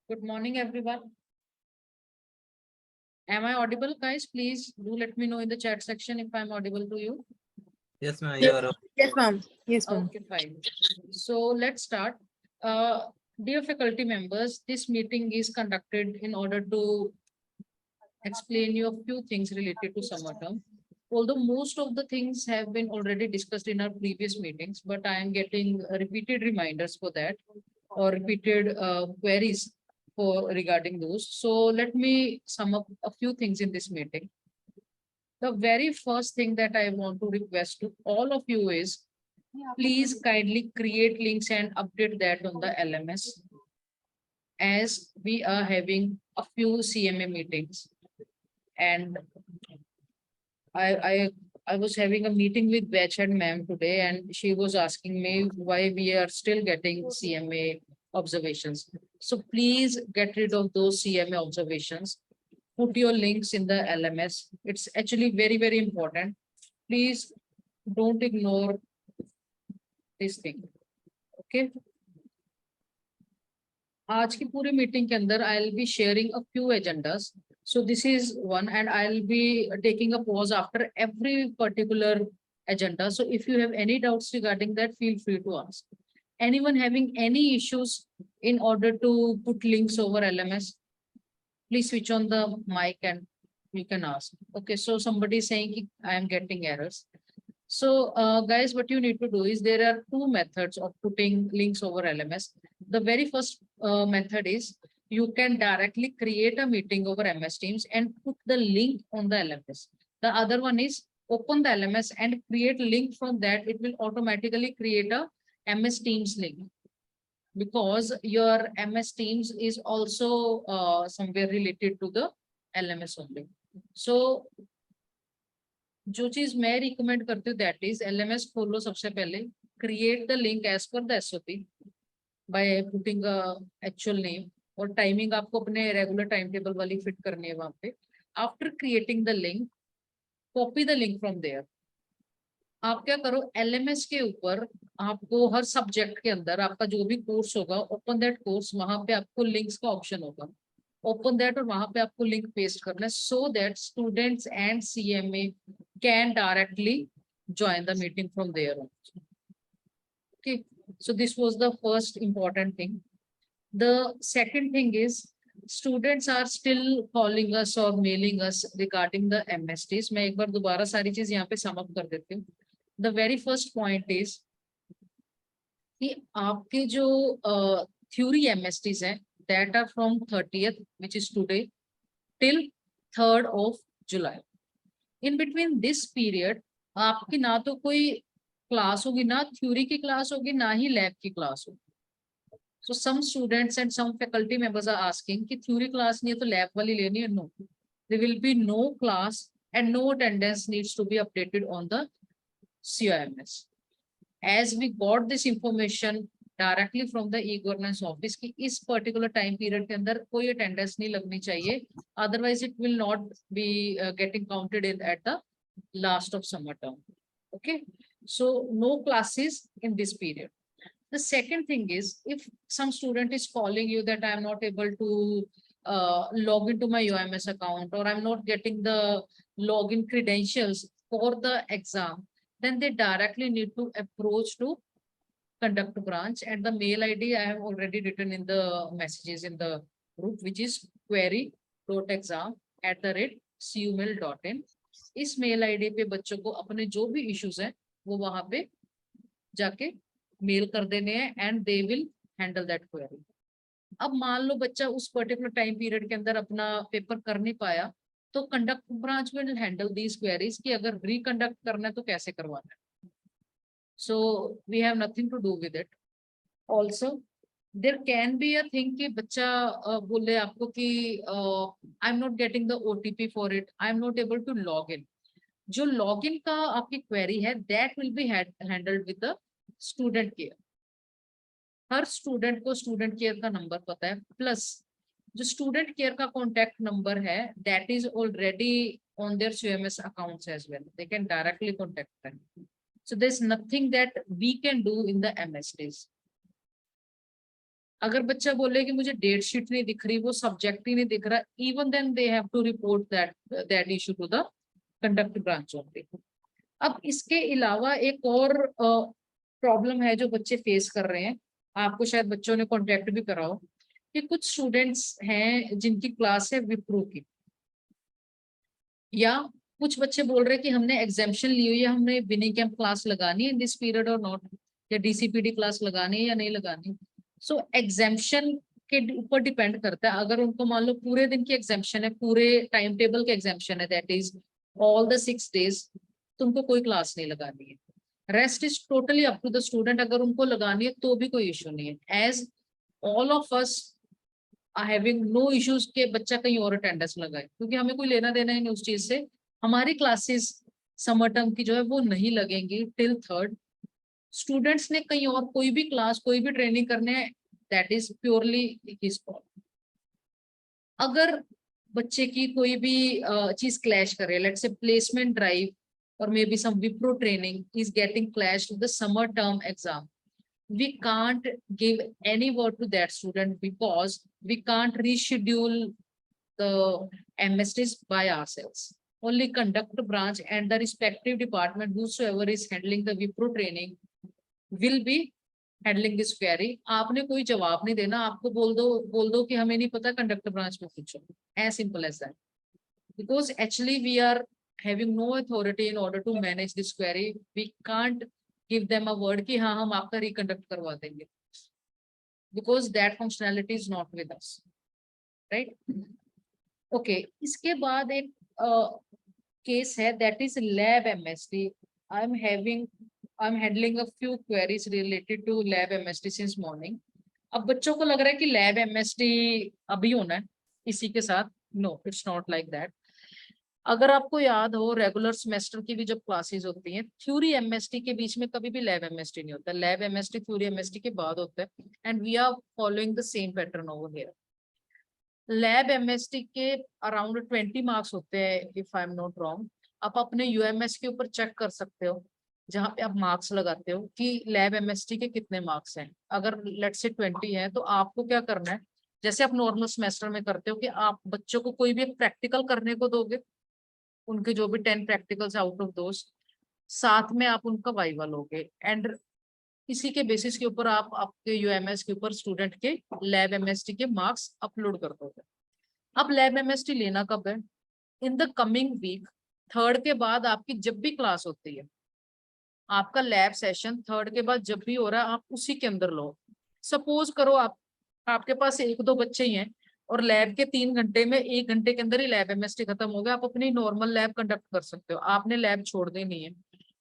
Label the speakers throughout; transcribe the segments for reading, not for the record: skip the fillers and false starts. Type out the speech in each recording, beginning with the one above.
Speaker 1: Good morning, everyone. Am I audible, guys? Please do let me know in the chat section if I'm audible to you.
Speaker 2: Yes, ma'am.
Speaker 3: Yes.
Speaker 2: You are.
Speaker 3: Yes, ma'am. Yes, ma'am.
Speaker 1: Okay, fine. So let's start. Dear faculty members, this meeting is conducted in order to explain you a few things related to summer term. Although most of the things have been already discussed in our previous meetings, but I am getting repeated reminders for that or repeated queries for regarding those. So let me sum up a few things in this meeting. The very first thing that I want to request to all of you is please kindly create links and update that on the LMS as we are having a few CMA meetings. And I I was having a meeting with batch head ma'am today, and she was asking me why we are still getting CMA observations. So please get rid of those CMA observations. Put your links in the LMS. It's actually very, very important. Please don't ignore this thing. Okay. आज की पूरी meeting के अंदर I will be sharing a few agendas. So this is one, and I'll be taking a pause after every particular agenda. So if you have any doubts regarding that, feel free to ask. Anyone having any issues in order to put links over LMS, please switch on the mic and you can ask. Okay, so somebody is saying I am getting errors. So guys, what you need to do is there are two methods of putting links over LMS. The very first method is you can directly create a meeting over MS Teams and put the link on the LMS. The other one is open the LMS and create link from that. It will automatically create a MS Teams link because your MS Teams is also somewhere related to the LMS only. So जो चीज मैं recommend करती हूँ that is LMS खोलो सबसे पहले, create the link as per the SOP by putting actual name और timing आपको अपने रेगुलर टाइम टेबल वाली फिट करनी है वहां पे. After creating the link, copy the link from there. आप क्या करो, LMS के ऊपर आपको हर सब्जेक्ट के अंदर आपका जो भी कोर्स होगा, ओपन दैट कोर्स, वहां पे आपको लिंक्स का ऑप्शन होगा. ओपन दैट और वहां पे आपको लिंक पेस्ट करना है so that students and CMA can directly join the meeting from there on. Okay, so this was the first important thing. The second thing is students are still calling us or mailing us regarding the MSTs. मैं एक बार दोबारा सारी चीज यहाँ पे sum up कर देती हूँ. The very first point is कि आपके जो theory MSTs हैं that are from 30th, which is today, till 3rd of July. In between this period आपकी ना तो कोई क्लास होगी, ना थ्योरी की क्लास होगी, ना ही लैब की क्लास होगी. So some students and some faculty members are asking कि थ्योरी क्लास नहीं है तो लैब वाली लेनी है. No, there will be no class and no attendance needs to be updated on the CIMS. As we got this information directly from the E-Governance office की इस particular time period के अंदर कोई अटेंडेंस नहीं लगनी चाहिए, otherwise it will not be getting counted in at the last of summer term. Okay, so no classes in this period. The second thing is if some student is calling you that I am not able to log into my UMS account or I'm not getting the login credentials for the exam, then they directly need to approach to conduct branch, and the mail ID I have already written in the messages in the group, which is query.exam@cumil.in. इस mail ID पे बच्चों को अपने जो भी issues हैं वो वहां पे जाके मेल कर देने हैं and they will handle that query. अब मान लो बच्चा उस पर्टिकुलर टाइम पीरियड के अंदर अपना पेपर कर नहीं पाया तो conduct branch will handle these queries कि अगर रिकंडक्ट करना है तो कैसे करवाना है. So we have nothing to do with it. Also, there can be a thing कि बच्चा बोले आपको कि I'm not getting the OTP for it, I'm not able to log in. जो login का आपकी query है that will be handled with the student care. Her student को स्टूडेंट केयर का नंबर पता है, प्लस जो स्टूडेंट केयर का कॉन्टैक्ट नंबर है that is already on their CMS accounts as well. They can directly contact them. So there's nothing that we can do in the MSDs. अगर बच्चा बोले कि मुझे डेट शीट नहीं दिख रही, वो सब्जेक्ट ही नहीं दिख रहा, even then they have to report that issue to the conduct branch only. अब इसके अलावा एक और प्रॉब्लम है जो बच्चे फेस कर रहे हैं, आपको शायद बच्चों ने कॉन्टेक्ट भी करा हो, कि कुछ स्टूडेंट्स हैं जिनकी क्लास है विप्रो की, या कुछ बच्चे बोल रहे हैं कि हमने एग्जाम्शन ली हुई है, हमने बिनी कैंप क्लास लगानी है इन दिस पीरियड और नॉट, या डीसीपीडी क्लास लगानी है या नहीं लगानी। सो एग्जाम्शन के ऊपर डिपेंड करता है। अगर उनको मान लो पूरे दिन की एग्जाम्शन है, पूरे टाइम टेबल के एग्जाम्शन है, that is all the 6 days, तुमको कोई क्लास नहीं लगानी है। Rest is totally up to the student, अगर उनको लगानी है तो भी कोई इशू नहीं है। As all of us having no issues के बच्चा कहीं और अटेंडेंस लगाए, क्योंकि हमें कोई लेना देना ही नहीं उस चीज से। हमारी क्लासेस समर टर्म की जो है वो नहीं लगेंगी टिल 3rd। स्टूडेंट्स ने कहीं और कोई भी क्लास कोई भी ट्रेनिंग करने हैं, that is purely his fault. अगर बच्चे की कोई भी चीज क्लैश करे, let's say placement drive or maybe some Wipro training is getting clashed with the summer term exam, we can't give any word to that student because we can't reschedule the MSTs by ourselves. Only conduct branch and the respective department whosoever is handling the Wipro training will be handling this query. आपने कोई जवाब नहीं देना, आपको बोल दो कि हमें नहीं पता, कंडक्टर ब्रांच में पूछो, as simple as that. Because actually we are having no authority in order to manage this query. We can't give them a word कि हाँ हम आपका reconduct करवा देंगे, because that functionality is not with us, right? Okay, इसके बाद एक case है, that is lab MST. I'm handling a few queries related to lab MST since morning. अब बच्चों को लग रहा है कि lab MST अभी होना है इसी के साथ, no, it's not like that. अगर आपको याद हो, रेगुलर सेमेस्टर की भी जब क्लासेस होती हैं, थ्योरी एमएसटी के बीच में कभी भी लैब एमएसटी नहीं होता, लैब एमएसटी थ्योरी एमएसटी के बाद होता है, and we are following the same pattern over here. Lab MST के अराउंड 20 मार्क्स होते हैं if I am not wrong. आप अपने यूएमएस के ऊपर चेक कर सकते हो, जहाँ पे आप मार्क्स लगाते हो कि लैब एमएसटी के कितने मार्क्स हैं। अगर लेट्स से 20 है तो आपको क्या करना है, जैसे आप नॉर्मल सेमेस्टर में करते हो कि आप बच्चों को कोई भी एक प्रैक्टिकल करने को दोगे, उनके जो भी 10 प्रैक्टिकल्स आउट ऑफ दोस्त, साथ में आप उनका वाइवा लोगे, एंड इसी के बेसिस के ऊपर आप आपके यूएमएस के ऊपर स्टूडेंट के लैब एमएसटी के मार्क्स अपलोड कर दोगे। अब लैब एमएसटी लेना कब है? In the coming week, 3rd के बाद आपकी जब भी क्लास होती है, आपका लैब सेशन 3rd के बाद जब भी हो रहा है, आप उसी के अंदर लो। सपोज करो आपके पास 1-2 बच्चे ही हैं और लैब के 3 घंटे में 1 घंटे के अंदर ही लैब एमएसटी खत्म हो गया, आप अपनी नॉर्मल लैब कंडक्ट कर सकते हो, आपने लैब छोड़ देनी है।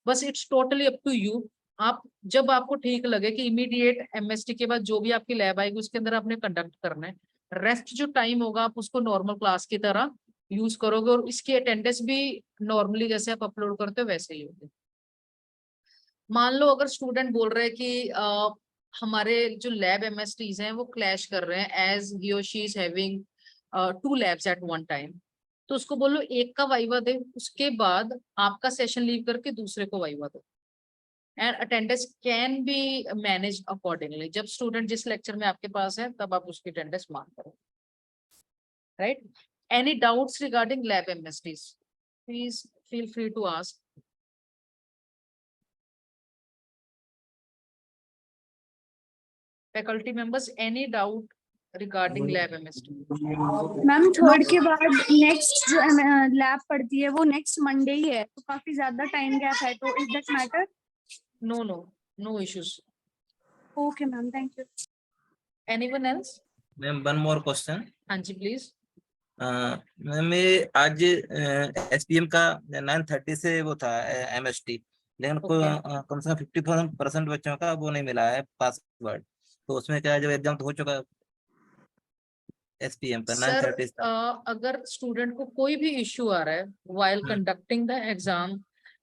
Speaker 1: बस it's totally up to you. आप जब आपको ठीक लगे कि इमीडिएट एमएसटी के बाद जो भी आपकी लैब आएगी उसके अंदर आपने कंडक्ट करना है, रेस्ट जो टाइम होगा आप उसको नॉर्मल क्लास की तरह यूज करोगे, और इसकी अटेंडेंस भी नॉर्मली जैसे आप अपलोड करते हो वैसे ही होगी। मान लो अगर स्टूडेंट बोल रहे हैं कि हमारे जो लैब एमएसटीज हैं वो क्लैश कर रहे हैं, एज ही और she is having 2 labs at one time, तो उसको बोलो एक का वाइवा दे, उसके बाद आपका सेशन लीव करके दूसरे को वाइवा दो, and attendance can be manage accordingly. जब स्टूडेंट जिस लेक्चर में आपके पास है तब आप उसकी अटेंडेंस मार्क करो, right? Any doubts regarding lab MSTs, please feel free to ask. Faculty members, any doubt regarding lab MST?
Speaker 2: Ma'am 3rd के बाद नेक्स्ट जो लैब पड़ती है वो नेक्स्ट मंडे ही है, तो काफी ज्यादा टाइम गैप है, तो is that matter?
Speaker 1: No issues.
Speaker 2: Okay ma'am, thank you.
Speaker 1: Anyone else?
Speaker 3: Ma'am one more question.
Speaker 1: हाँ जी प्लीज।
Speaker 3: मैम ये आज एसपीएम का 9:30 से वो था एमएसटी, लेकिन कम से कम 50% बच्चों का वो नहीं मिला है पासवर्ड, तो उसमें क्या जब एग्जाम तो हो चुका है एसपीएम का 9:30
Speaker 1: सर, अगर स्टूडेंट को कोई भी इश्यू आ रहा है while conducting the exam,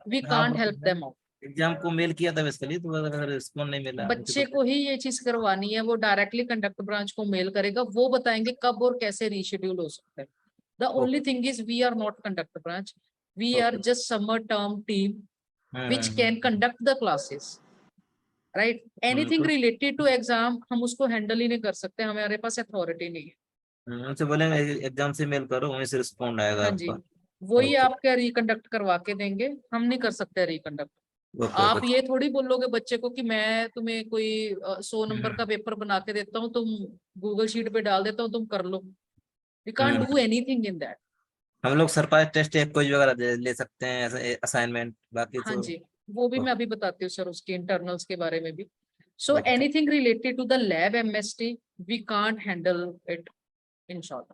Speaker 1: we can't help them out.
Speaker 3: Exam को मेल किया था इसके लिए, तो अगर रिस्पॉन्ड नहीं मिला,
Speaker 1: बच्चे को ही ये चीज करवानी है, वो डायरेक्टली कंडक्ट ब्रांच को मेल करेगा, वो बताएंगे कब और कैसे रीशेड्यूल हो सकता है। The only thing is we are not conduct branch, we are just summer term team which can conduct the classes. Right. Anything
Speaker 3: तो
Speaker 1: रिलेटेड टू एग्जाम हम उसको हैंडल ही नहीं कर सकते, हमारे पास अथॉरिटी नहीं है।
Speaker 3: उनसे बोले एग्जाम से मेल करो, वहीं से रिस्पॉन्ड आएगा
Speaker 1: हाँ जी,
Speaker 3: आपका।
Speaker 1: वही
Speaker 3: ओके
Speaker 1: आपका रिकंडक्ट करवा के देंगे, हम नहीं कर सकते रिकंडक्ट।
Speaker 3: ओके
Speaker 1: आप
Speaker 3: ओके।
Speaker 1: ये थोड़ी बोलोगे बच्चे को कि मैं तुम्हें कोई 100 नंबर का पेपर बना के देता हूँ, तुम गूगल शीट पे डाल देता हूँ, तुम कर लो। We can't
Speaker 3: hmm,
Speaker 1: do anything in that.
Speaker 3: हम लोग सरप्राइज टेस्ट या कोई वगैरह ले सकते हैं, ऐसे असाइनमेंट, बाकी
Speaker 1: हाँ
Speaker 3: तो।
Speaker 1: जी, वो भी मैं
Speaker 3: ओके
Speaker 1: अभी बताती हूँ सर, उसके इंटरनल्स के बारे में भी। So
Speaker 3: okay
Speaker 1: anything related to the lab MST we can't handle it in short,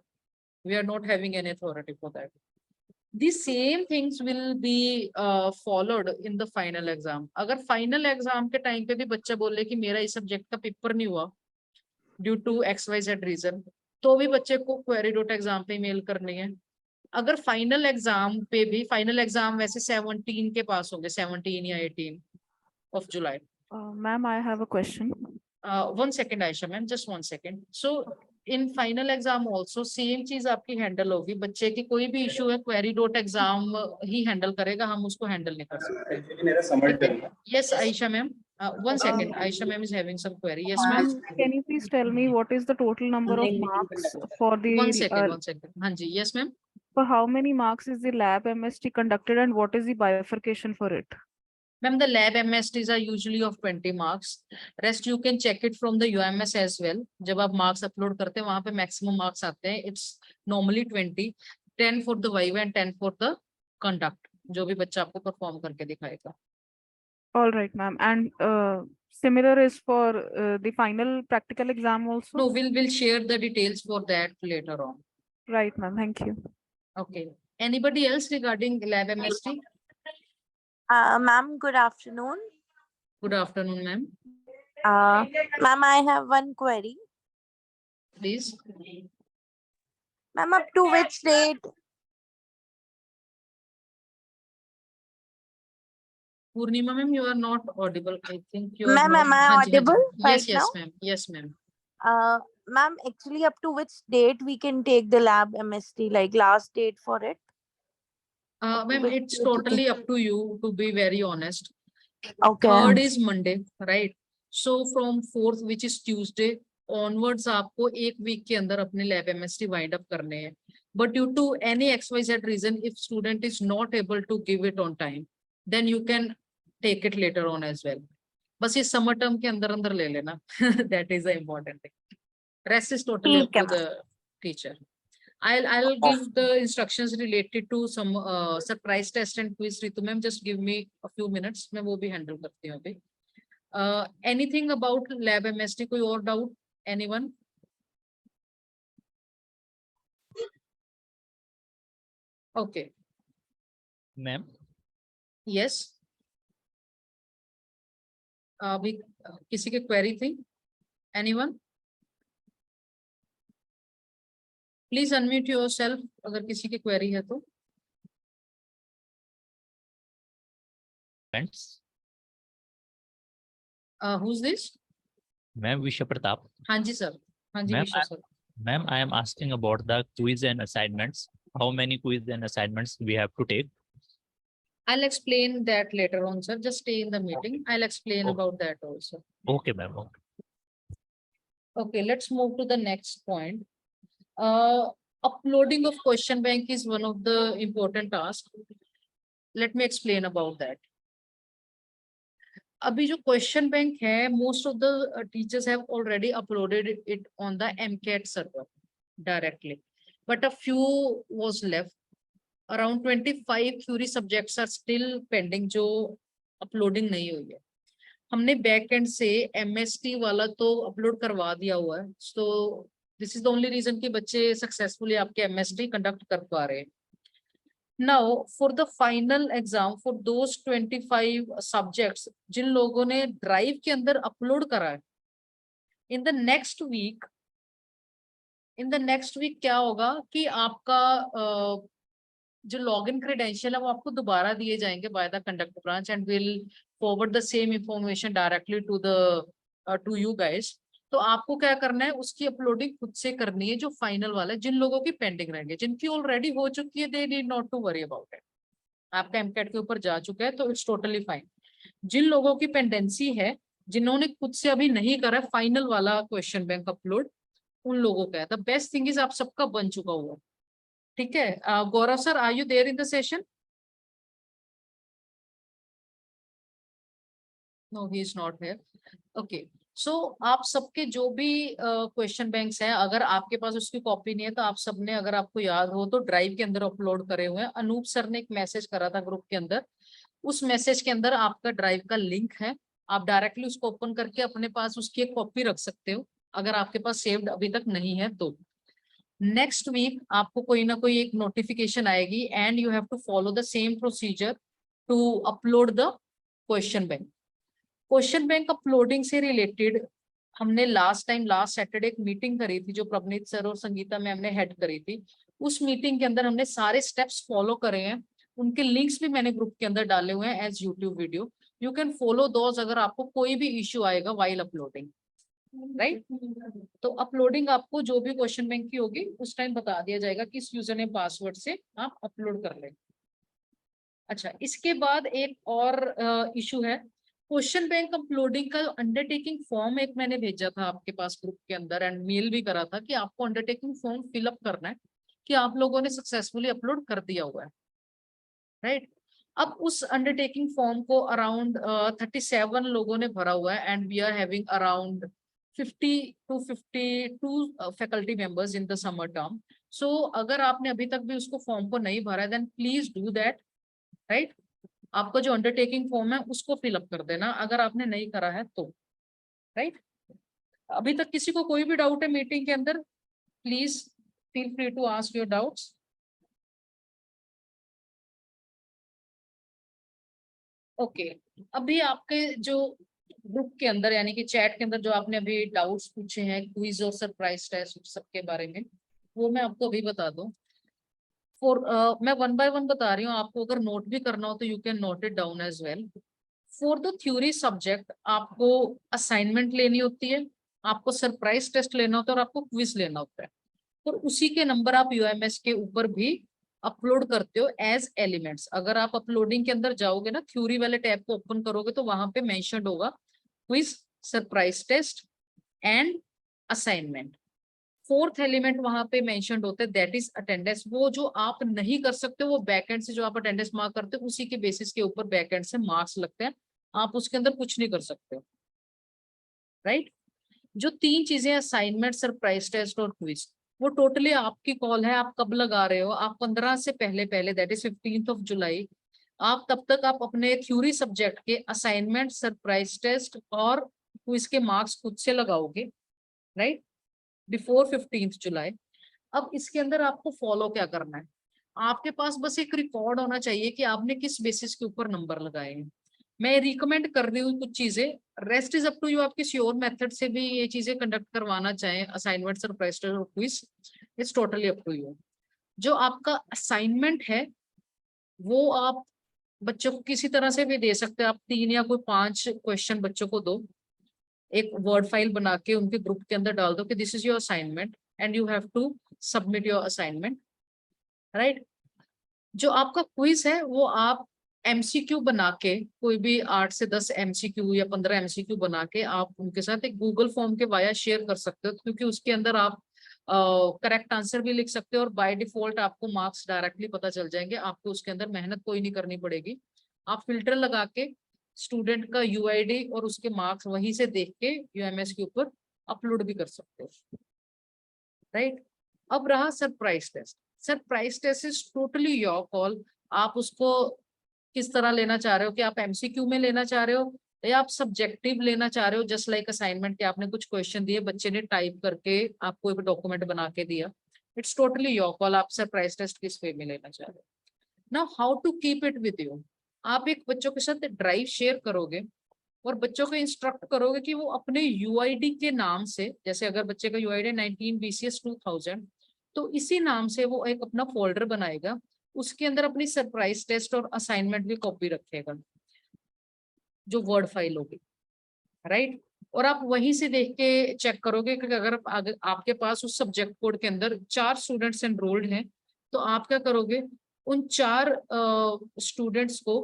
Speaker 1: we are not having any authority for that. The same things will be followed in the final exam. अगर final exam के time पे भी बच्चा बोले कि मेरा इस subject का पेपर नहीं हुआ ड्यू टू XYZ रीजन, तो भी बच्चे को query.exam पे मेल करनी है। अगर फाइनल एग्जाम पे भी, फाइनल एग्जाम वैसे 17 के पास होंगे, 17 या 18 of July.
Speaker 4: Ma'am, I have a question.
Speaker 1: 1 second Ayesha ma'am, just 1 second। So in final exam also same चीज आपकी हैंडल होगी, बच्चे की कोई भी इशू है query.exam ही हैंडल करेगा, हम उसको हैंडल नहीं कर सकते। Yes Ayesha ma'am, 1 second, Ayesha ma'am is having some query. Yes ma'am,
Speaker 4: Ma'am, can you please tell me what is the total number of marks for the
Speaker 1: 1 second, 1 second। हाँ जी, yes ma'am.
Speaker 4: for how many marks is the lab MST conducted and what is the bifurcation for it?
Speaker 1: Ma'am, the lab MSTs are usually of 20 marks. Rest you can check it from the UMS as well. जब आप marks upload करते हैं वहाँ पे maximum marks आते हैं. It's normally 20, 10 for the viva and 10 for the conduct. जो भी बच्चा आपको perform करके दिखाएगा.
Speaker 4: All right, ma'am. And similar is for the final practical exam also?
Speaker 1: No, we'll share the details for that later on.
Speaker 4: Right, ma'am. Thank you.
Speaker 1: Okay. Anybody else regarding lab MST?
Speaker 5: Ma'am, good afternoon.
Speaker 1: Good afternoon, ma'am.
Speaker 5: Ma'am, I have one query.
Speaker 1: Please.
Speaker 5: Ma'am, up to which date?
Speaker 1: Purnima ma'am, you are not audible. I think you are
Speaker 5: Ma'am,
Speaker 1: not.
Speaker 5: am I
Speaker 1: हाँ जी, हाँ जी.
Speaker 5: audible right
Speaker 1: Yes, yes,
Speaker 5: now?
Speaker 1: ma'am. Yes, ma'am.
Speaker 5: Ma'am, actually, up to which date we can take the lab MST, like last date for it?
Speaker 1: Ma'am,
Speaker 5: Which
Speaker 1: it's
Speaker 5: date
Speaker 1: totally up to you, to be very honest.
Speaker 5: Okay.
Speaker 1: Third is Monday, right? So from 4th, which is Tuesday onwards, आपको एक week के अंदर अपने lab MST wind up करने हैं. But due to any XYZ reason, if student is not able to give it on time, then you can take it later on as well. बस ये summer term के अंदर अंदर ले लेना. That is the important thing. Rest is totally up
Speaker 5: ठीक है,
Speaker 1: to the teacher. I'll give the instructions related to some surprise test and quiz. Ritu ma'am, just give me a few minutes. मैं वो भी handle करती हूँ अभी. Anything about lab MST? कोई और doubt? Anyone? Okay.
Speaker 6: Ma'am,
Speaker 1: Yes. अभी किसी के query थी? Anyone? Please unmute yourself अगर किसी की query है तो.
Speaker 6: friends.
Speaker 1: Who's this?
Speaker 6: Ma'am, Visha Pratap.
Speaker 1: हाँ जी sir. हाँ जी
Speaker 6: Ma'am,
Speaker 1: विशा sir.
Speaker 6: Ma'am, I am asking about the quiz and assignments. How many quiz and assignments we have to take?
Speaker 1: I'll explain that later on, sir. Just stay in the meeting. I'll explain
Speaker 6: Okay.
Speaker 1: about that also.
Speaker 6: Okay, ma'am. Okay.
Speaker 1: Okay, let's move to the next point. Uploading of question bank is one of the important tasks. Let me explain about that. अभी जो question bank है, most of the teachers have already uploaded it on the MCAT server directly, but a few was left. Around 25 theory subjects are still pending जो uploading नहीं हुई है. हमने backend से MST वाला तो upload करवा दिया हुआ है. So this is the only reason कि बच्चे successfully आपके MST conduct कर पा रहे हैं. Now for the final exam for those 25 subjects जिन लोगों ने drive के अंदर upload करा है, in the next week क्या होगा कि आपका जो login credential है वो आपको दोबारा दिए जाएंगे by the conduct branch and will forward the same information directly to the to you guys. तो आपको क्या करना है, उसकी अपलोडिंग खुद से करनी है जो फाइनल वाला है. जिन लोगों की पेंडिंग रहेंगे, जिनकी ऑलरेडी हो चुकी है, they need not to worry about it. आपका एमकैट के ऊपर जा चुका है तो इट्स टोटली फाइन. जिन लोगों की पेंडेंसी है जिन्होंने खुद से अभी नहीं करा फाइनल वाला क्वेश्चन बैंक अपलोड, उन लोगों का है। द बेस्ट थिंग इज आप सबका बन चुका हुआ, ठीक है। Gaurav sir, are you there in the session? No, he is not here. Okay, so आप सबके जो भी क्वेश्चन बैंक्स हैं, अगर आपके पास उसकी कॉपी नहीं है तो आप सबने, अगर आपको याद हो तो ड्राइव के अंदर अपलोड करे हुए हैं। अनूप सर ने एक मैसेज करा था ग्रुप के अंदर, उस मैसेज के अंदर आपका ड्राइव का लिंक है। आप डायरेक्टली उसको ओपन करके अपने पास उसकी एक कॉपी रख सकते हो, अगर आपके पास सेव्ड अभी तक नहीं है तो। नेक्स्ट वीक आपको कोई ना कोई एक नोटिफिकेशन आएगी and you have to follow the same procedure to upload the question bank. Question bank uploading से रिलेटेड हमने लास्ट सैटरडे एक मीटिंग करी थी, जो प्रवनीत सर और संगीता मैम ने हेड करी थी। उस मीटिंग के अंदर हमने सारे स्टेप्स फॉलो करे हैं, उनके लिंक्स भी मैंने ग्रुप के अंदर डाले हुए हैं as YouTube videos. You can follow those अगर आपको कोई भी इश्यू आएगा वाइल अपलोडिंग, राइट। तो अपलोडिंग आपको जो भी क्वेश्चन बैंक की होगी उस टाइम बता दिया जाएगा कि इस यूजर नेम पासवर्ड से आप अपलोड कर लें। अच्छा, इसके बाद एक और इशू है, क्वेश्चन बैंक अपलोडिंग का अंडरटेकिंग फॉर्म एक मैंने भेजा था आपके पास ग्रुप के अंदर एंड मेल भी करा था कि आपको अंडरटेकिंग फॉर्म फिलअप करना है कि आप लोगों ने सक्सेसफुली अपलोड कर दिया हुआ है, राइट। अब उस अंडरटेकिंग फॉर्म को अराउंड 37 लोगों ने भरा हुआ है and we are having around 50 to 52 faculty members in the summer term. So अगर आपने अभी तक भी उसको फॉर्म को नहीं भरा है then please do that, right. आपका जो अंडरटेकिंग फॉर्म है उसको फिलअप कर देना अगर आपने नहीं करा है तो, राइट। अभी तक किसी को कोई भी डाउट है मीटिंग के अंदर, please feel free to ask your doubts. Okay, अभी आपके जो ग्रुप के अंदर यानी कि चैट के अंदर जो आपने अभी डाउट्स पूछे हैं क्विज और सरप्राइज टेस्ट सबके बारे में, वो मैं आपको अभी बता दूं। मैं 1 by 1 बता रही हूँ आपको, अगर नोट भी करना हो तो you can note it down as well. For the theory subject आपको असाइनमेंट लेनी होती है, आपको सरप्राइज टेस्ट लेना होता है और आपको क्विज लेना होता है, और उसी के नंबर आप यूएमएस के ऊपर भी अपलोड करते हो एज एलिमेंट्स। अगर आप अपलोडिंग के अंदर जाओगे ना, थ्योरी वाले टैब को ओपन करोगे तो वहां पे मेंशन्ड होगा quiz, surprise test and assignment. Fourth element वहां पे मेंशन्ड होता है, दैट इज अटेंडेंस। वो जो आप नहीं कर सकते वो बैकएंड से जो आप अटेंडेंस मार्क करते हो उसी के बेसिस के ऊपर बैकएंड से मार्क्स लगते हैं, आप उसके अंदर कुछ नहीं कर सकते, राइट। जो 3 चीजें असाइनमेंट, सरप्राइज टेस्ट और क्विज, वो टोटली आपकी कॉल है, आप कब लगा रहे हो। आप 15 से पहले दैट इज 15 जुलाई, आप तब तक आप अपने थ्योरी सब्जेक्ट के असाइनमेंट, सरप्राइज टेस्ट और क्विज के मार्क्स खुद से लगाओगे, राइट, बिफोर 15 जुलाई। अब इसके अंदर आपको फॉलो क्या करना है, आपके पास बस एक रिकॉर्ड होना चाहिए कि आपने किस बेसिस के ऊपर नंबर लगाए हैं। मैं रिकमेंड कर रही हूँ कुछ चीजें, rest is up to you. आप किसी और मेथड से भी ये चीजें कंडक्ट करवाना चाहें, असाइनमेंट, सरप्राइज टेस्ट और quiz, it's totally up to you. जो आपका असाइनमेंट है वो आप बच्चों को किसी तरह से भी दे सकते हैं, आप 3 या कोई 5 क्वेश्चन बच्चों को दो, एक वर्ड फाइल बना के उनके ग्रुप के अंदर डाल दो कि this is your assignment and you have to submit your assignment, right. जो आपका क्विज है वो आप एमसीक्यू बना के, कोई भी 8 से 10 एमसीक्यू या 15 एमसीक्यू बना के आप उनके साथ एक गूगल फॉर्म के वाया शेयर कर सकते हो, क्योंकि उसके अंदर आप करेक्ट आंसर भी लिख सकते हो और बाय डिफॉल्ट आपको मार्क्स डायरेक्टली पता चल जाएंगे, आपको उसके अंदर मेहनत कोई नहीं करनी पड़ेगी। आप फिल्टर लगा के स्टूडेंट का यूआईडी और उसके मार्क्स वहीं से देख के यूएमएस के ऊपर अपलोड भी कर सकते हो, राइट। अब रहा surprise test. Surprise test is totally your call, आप उसको किस तरह लेना चाह रहे हो, कि आप एमसीक्यू में लेना चाह रहे हो या आप सब्जेक्टिव लेना चाह रहे हो, जस्ट लाइक असाइनमेंट के आपने कुछ क्वेश्चन दिए, बच्चे ने टाइप करके आपको एक डॉक्यूमेंट बना के दिया, इट्स टोटली योर कॉल, आप सरप्राइज टेस्ट किस वे में लेना चाह रहे हो। Now how to keep it with you, आप एक बच्चों के साथ ड्राइव शेयर करोगे और बच्चों को इंस्ट्रक्ट करोगे कि वो अपने यूआईडी के नाम से, जैसे अगर बच्चे का यूआईडी 19 BCS 2000, तो इसी नाम से वो एक अपना फोल्डर बनाएगा, उसके अंदर अपनी सरप्राइज टेस्ट और असाइनमेंट भी कॉपी रखेगा, जो वर्ड फाइल होगी, राइट। और आप वहीं से देख के चेक करोगे कि अगर आपके पास उस सब्जेक्ट कोड के अंदर 4 स्टूडेंट्स एनरोल्ड हैं, तो आप क्या करोगे, उन 4 स्टूडेंट्स को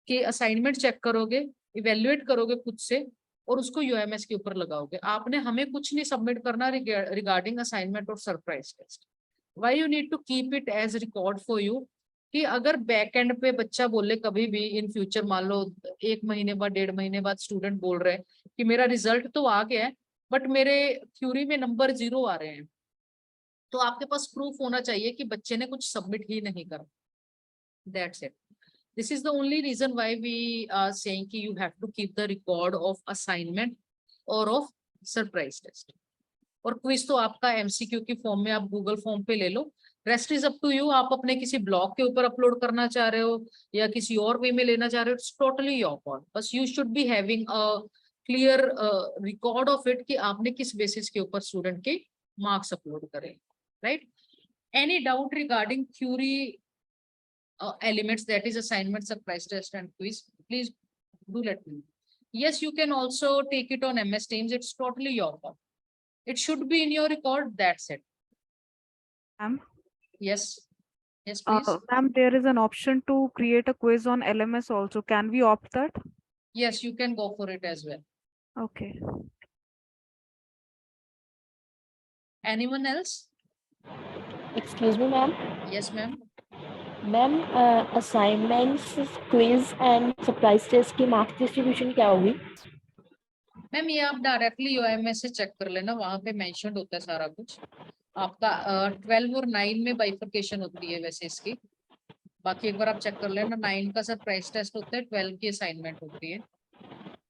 Speaker 1: के असाइनमेंट चेक करोगे इवेल्युएट करोगे खुद से और उसको यूएमएस के ऊपर लगाओगे। आपने हमें कुछ नहीं सबमिट करना रिगार्डिंग असाइनमेंट और surprise test. Why you need to keep it as record for you, कि अगर बैक एंड पे बच्चा बोले कभी भी इन फ्यूचर, मान लो 1 महीने बाद 1.5 महीने बाद स्टूडेंट बोल रहे हैं कि मेरा रिजल्ट तो आ गया है बट मेरे थ्योरी में नंबर 0 आ रहे हैं, तो आपके पास प्रूफ होना चाहिए कि बच्चे ने कुछ सबमिट ही नहीं करा। That's it. This is the only reason why we are saying कि you have to keep the record of assignment or of surprise test. और क्विज तो आपका MCQ की फॉर्म में आप गूगल फॉर्म पे ले लो। Rest is up to you, आप अपने किसी ब्लॉग के ऊपर अपलोड करना चाह रहे हो या किसी और वे में लेना चाह रहे हो, इट्स टोटली योर कॉल। बस you should be having a clear record of it कि आपने किस बेसिस के ऊपर स्टूडेंट के मार्क्स अपलोड करे, right? Any doubt regarding theory elements, that is assignment, surprise test and quiz, please do let me know. Yes, you can also take it on MS Teams, it's totally your call. It should be in your record, that's it.
Speaker 4: Ma'am,
Speaker 1: Yes, yes please.
Speaker 4: ma'am, there is an option to create a quiz on LMS also. Can we opt that?
Speaker 1: Yes, you can go for it as well.
Speaker 4: Okay.
Speaker 1: Anyone else?
Speaker 7: Excuse me, ma'am.
Speaker 1: Yes ma'am.
Speaker 7: Ma'am assignments, quiz and surprise test की marks distribution क्या होगी?
Speaker 1: Ma'am ये आप directly UMS से check कर लेना, वहां पे मेंशन्ड होता है सारा कुछ आपका। 12 और 9 में बाइफर्केशन होती है वैसे इसकी, बाकी एक बार आप चेक कर लेना। 9 का सरप्राइज टेस्ट होता है, 12 की असाइनमेंट होती है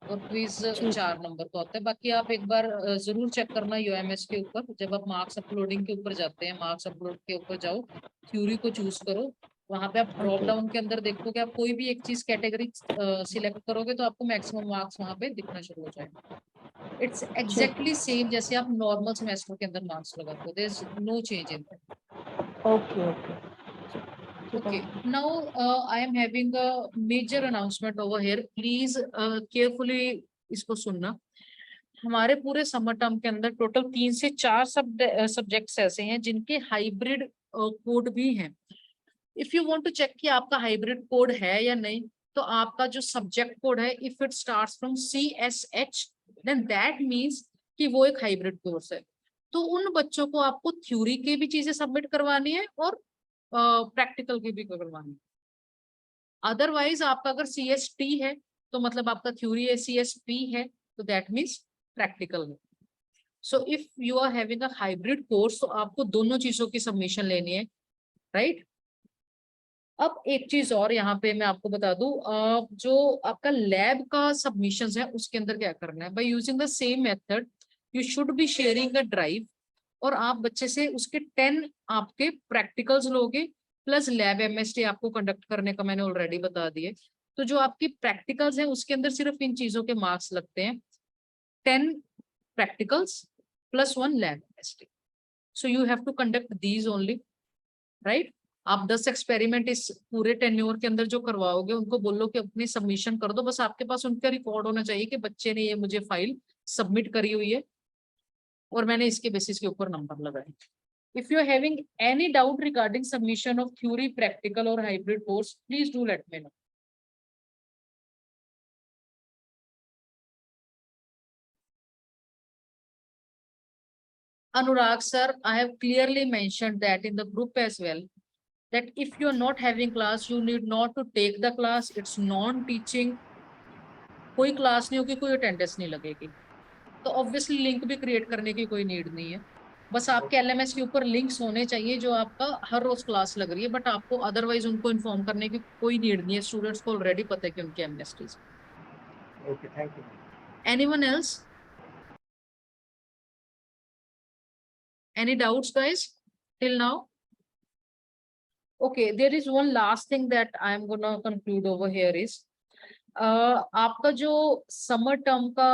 Speaker 1: और क्विज 4 नंबर का होता है। बाकी आप एक बार जरूर चेक करना यूएमएस के ऊपर, जब आप मार्क्स अपलोडिंग के ऊपर जाते हैं, मार्क्स अपलोड के ऊपर जाओ, थ्योरी को चूज करो, वहां पे आप ड्रॉप डाउन के अंदर देखोगे, आप कोई भी एक चीज कैटेगरी सिलेक्ट करोगे तो आपको मैक्सिमम मार्क्स वहां पे दिखना शुरू हो जाएगा। इट्स एग्जैक्टली सेम जैसे आप नॉर्मल सेमेस्टर के अंदर मार्क्स लगाते हो, there is no change in that.
Speaker 7: Okay okay
Speaker 1: Okay, now I am having a major announcement over here. Please carefully इसको सुनना। हमारे पूरे समर टर्म के अंदर टोटल 3 से 4 सब्जेक्ट्स ऐसे हैं जिनके हाइब्रिड कोड भी हैं। If you want to check कि आपका हाइब्रिड कोड है या नहीं, तो आपका जो सब्जेक्ट कोड है, if it starts from CSH, then that means कि वो एक हाइब्रिड कोर्स है। तो उन बच्चों को आपको थ्योरी की भी चीजें सबमिट करवानी है और प्रैक्टिकल की भी करवानी है। अदरवाइज आपका अगर CST है तो मतलब आपका थ्योरी है, CSP है तो दैट मीन्स प्रैक्टिकल है। So if you are having a hybrid course तो आपको दोनों चीजों की सबमिशन लेनी है, राइट? अब एक चीज और यहाँ पे मैं आपको बता दूं, जो आपका लैब का सबमिशंस है उसके अंदर क्या करना है। By using the same method you should be sharing a drive, और आप बच्चे से उसके 10 आपके प्रैक्टिकल्स लोगे प्लस लैब MST आपको कंडक्ट करने का मैंने ऑलरेडी बता दिए। तो जो आपकी प्रैक्टिकल्स हैं उसके अंदर सिर्फ इन चीजों के मार्क्स लगते हैं, 10 practicals plus 1 lab MST। So you have to conduct these only, right? आप 10 एक्सपेरिमेंट इस पूरे टेन्योर के अंदर जो करवाओगे उनको बोलो कि अपनी सबमिशन कर दो, बस आपके पास उनका रिकॉर्ड होना चाहिए कि बच्चे ने ये मुझे फाइल सबमिट करी हुई है और मैंने इसके बेसिस के ऊपर नंबर लगाए। If you are having any doubt regarding submission of theory, practical और hybrid course, please do let me know. Anurag sir, I have clearly mentioned that in the group as well, that if you are not having class, you need not to take the class. It's non-teaching, कोई class नहीं होगी, कोई attendance नहीं लगेगी, तो obviously link भी create करने की कोई नीड नहीं है। बस आपके LMS के ऊपर लिंक्स होने चाहिए जो आपका हर रोज क्लास लग रही है, बट आपको अदरवाइज उनको इन्फॉर्म करने की कोई नीड नहीं है। स्टूडेंट्स को ऑलरेडी पता है कि उनके MSTs।
Speaker 8: Okay, thank you.
Speaker 1: Anyone else? Any doubts guys till now? Okay, there is one last thing that I am going to conclude over here is आपका जो समर टर्म का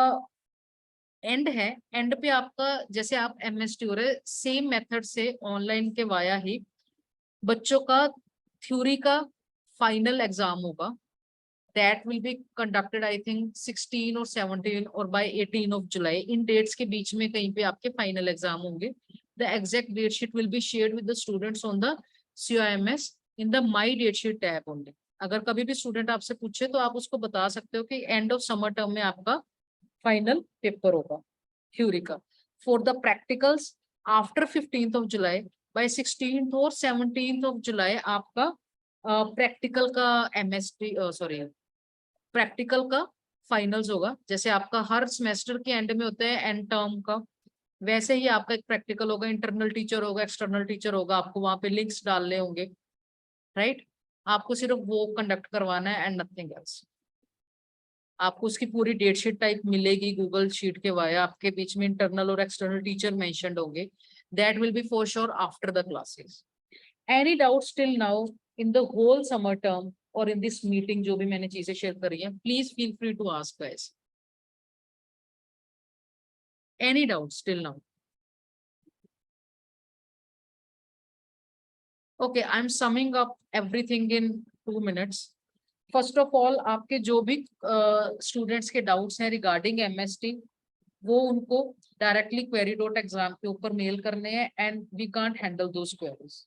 Speaker 1: एंड है, end पे आपका जैसे आप MST हो रहे, सेम मेथड से ऑनलाइन के वाया ही बच्चों का थ्योरी का फाइनल एग्जाम होगा। That will be conducted I think 16 और 17 और बाय 18 ऑफ जुलाई, इन डेट्स के बीच में कहीं पे आपके फाइनल एग्जाम होंगे। The exact date sheet will be shared with the students on the CIMS in the My Date Sheet tab only. अगर कभी भी स्टूडेंट आपसे पूछे तो आप उसको बता सकते हो कि एंड ऑफ समर टर्म में आपका फाइनल पेपर होगा थ्योरी का. For the practicals after 15th of July, by 16th और 17th ऑफ जुलाई आपका प्रैक्टिकल का एमएसटी सॉरी प्रैक्टिकल का फाइनल्स होगा. जैसे आपका हर सेमेस्टर के एंड में होता है एंड टर्म का, वैसे ही आपका एक प्रैक्टिकल होगा. इंटरनल टीचर होगा, एक्सटर्नल टीचर होगा, आपको वहां पे लिंक्स डालने होंगे, राइट. आपको सिर्फ वो कंडक्ट करवाना है एंड नथिंग एल्स. आपको उसकी पूरी डेट शीट टाइप मिलेगी गूगल शीट के वाया. आपके बीच में इंटरनल और एक्सटर्नल टीचर मेंशन्ड होंगे. That will be for sure after the classes. Any doubts till now in the whole summer term और इन दिस मीटिंग जो भी मैंने चीजें शेयर करी है, please feel free to ask guys. Any doubts till now? Okay, I'm summing up everything in 2 minutes. First of all, आपके जो भी स्टूडेंट्स के डाउट्स हैं रिगार्डिंग एमएसटी, वो उनको डायरेक्टली query.exam के ऊपर मेल करने हैं and we can't handle those queries.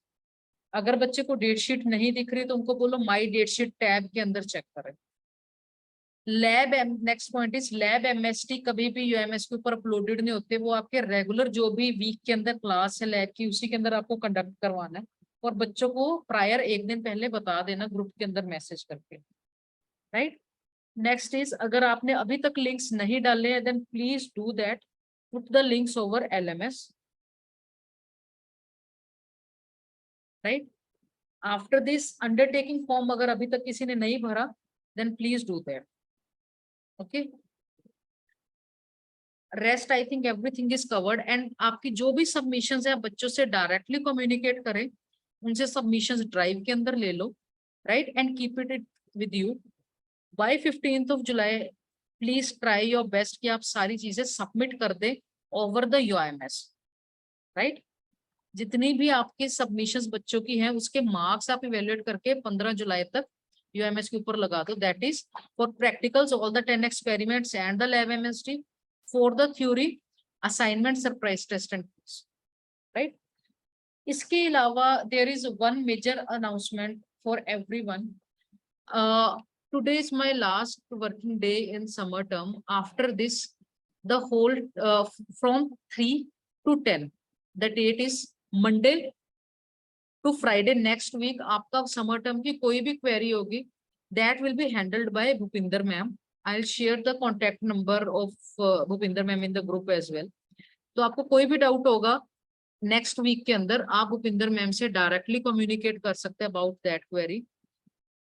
Speaker 1: अगर बच्चे को डेट शीट नहीं दिख रही तो उनको बोलो माई डेट शीट टैब के अंदर चेक करें. Lab next point is lab MST कभी भी यूएमएस के ऊपर अपलोडेड नहीं होते. वो आपके रेगुलर जो भी वीक के अंदर क्लास है लैब की, उसी के अंदर आपको कंडक्ट करवाना है. और बच्चों को प्रायर एक दिन पहले बता देना ग्रुप के अंदर मैसेज करके, राइट. नेक्स्ट इज अगर आपने अभी तक लिंक्स नहीं डाले हैं then please do that. Put the links over LMS, right. After this undertaking form अगर अभी तक किसी ने नहीं भरा then please do that. Okay, rest I think everything is covered. And आपकी जो भी सबमिशंस है बच्चों से डायरेक्टली कम्युनिकेट करें, उनसे सबमिशंस ड्राइव के अंदर ले लो, right, and keep it with you. By 15th of July please try your best कि आप सारी चीजें सबमिट कर दे ओवर द UIMS, राइट. जितनी भी आपके सबमिशंस बच्चों की हैं उसके मार्क्स आप इवेल्युएट करके 15 जुलाई तक UIMS के ऊपर लगा दो. That is for practicals all the 10 experiments and the lab MST. For the theory assignment surprise test and quiz, right. इसके अलावा there is one major announcement for everyone. Today is my last working day in summer term. After this the whole from 3 to 10 the date is Monday to Friday next week. आपका summer term की कोई भी query होगी that will be handled by Bhupinder ma'am. I will share the contact number of Bhupinder ma'am in the group as well. तो आपको कोई भी doubt होगा नेक्स्ट वीक के अंदर आप भूपिंदर मैम से डायरेक्टली कम्युनिकेट कर सकते हैं अबाउट दैट क्वेरी.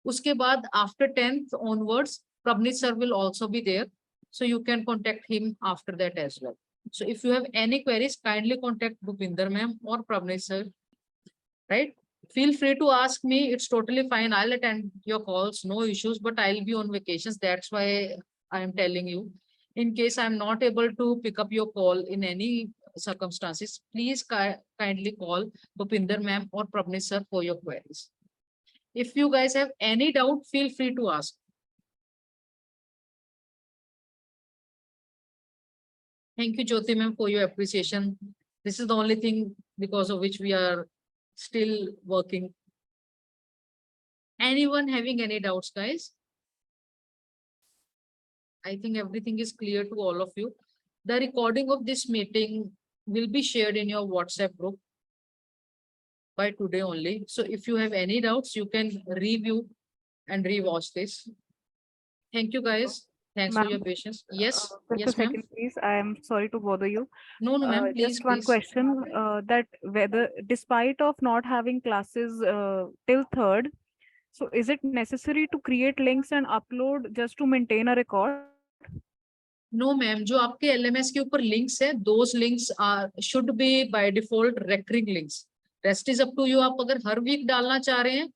Speaker 1: उसके बाद after 10th onwards Prabnit sir will also be there, so you can contact him after that as well. So if you have any queries, kindly contact Bhupinder ma'am or Prabnit sir, right. Feel free to ask me, it's totally fine. I'll attend your calls, no issues, but I'll be on vacations, that's why I am telling you. In case I'm not able to pick up your call in any circumstances, please kindly call Bhupinder ma'am or Prabnit sir for your queries. If you guys have any doubt, feel free to ask. Thank you, Jyoti ma'am, for your appreciation. This is the only thing because of which we are still working. Anyone having any doubts, guys? I think everything is clear to all of you. The recording of this meeting will be shared in your WhatsApp group by today only. So if you have any doubts, you can review and rewatch this. Thank you, guys. Thanks for your patience. Yes,
Speaker 4: Just
Speaker 1: yes,
Speaker 4: a
Speaker 1: ma'am.
Speaker 4: second, please. I am sorry to bother you.
Speaker 1: No, no, ma'am. Please,
Speaker 4: Just one
Speaker 1: please.
Speaker 4: question, that whether despite of not having classes till 3rd, so is it necessary to create links and upload just to maintain a record?
Speaker 1: No, ma'am. जो आपके LMS के ऊपर links है, those links are should be by default recurring links. Rest is up to you. आप अगर हर week डालना चाह रहे हैं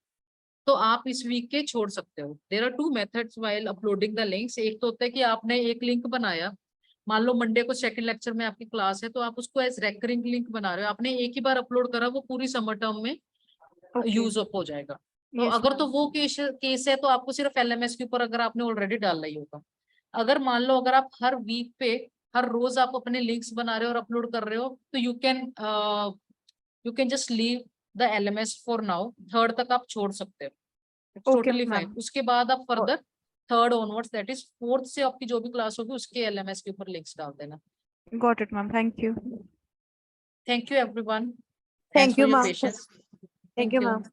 Speaker 1: तो आप इस वीक के छोड़ सकते हो. There are two methods while uploading the links. एक तो होता है कि आपने एक लिंक बनाया, मान लो मंडे को सेकंड लेक्चर में आपकी क्लास है तो आप उसको एज रेकरिंग लिंक बना रहे हो. आपने एक ही बार अपलोड करा, वो पूरी समर टर्म में यूज अप हो जाएगा. तो
Speaker 4: Yes,
Speaker 1: अगर तो
Speaker 4: ma'am.
Speaker 1: वो केस है तो आपको सिर्फ LMS के ऊपर अगर आपने ऑलरेडी डालना ही होगा. अगर मान लो अगर आप हर वीक पे हर रोज आप अपने लिंक्स बना रहे हो और अपलोड कर रहे हो तो you can just leave the LMS for now. 3rd तक आप छोड़ सकते हो. It's
Speaker 4: Okay,
Speaker 1: totally
Speaker 4: ma'am.
Speaker 1: fine. उसके बाद आप further third onwards, that is fourth से आपकी जो भी क्लास होगी उसके LMS के ऊपर links डाल देना.
Speaker 4: Got it, ma'am. Thank you.
Speaker 1: Thank you everyone.
Speaker 5: Thank
Speaker 1: Thanks for
Speaker 5: you,
Speaker 1: your
Speaker 5: ma'am.
Speaker 1: patience.
Speaker 5: Thank you, ma'am.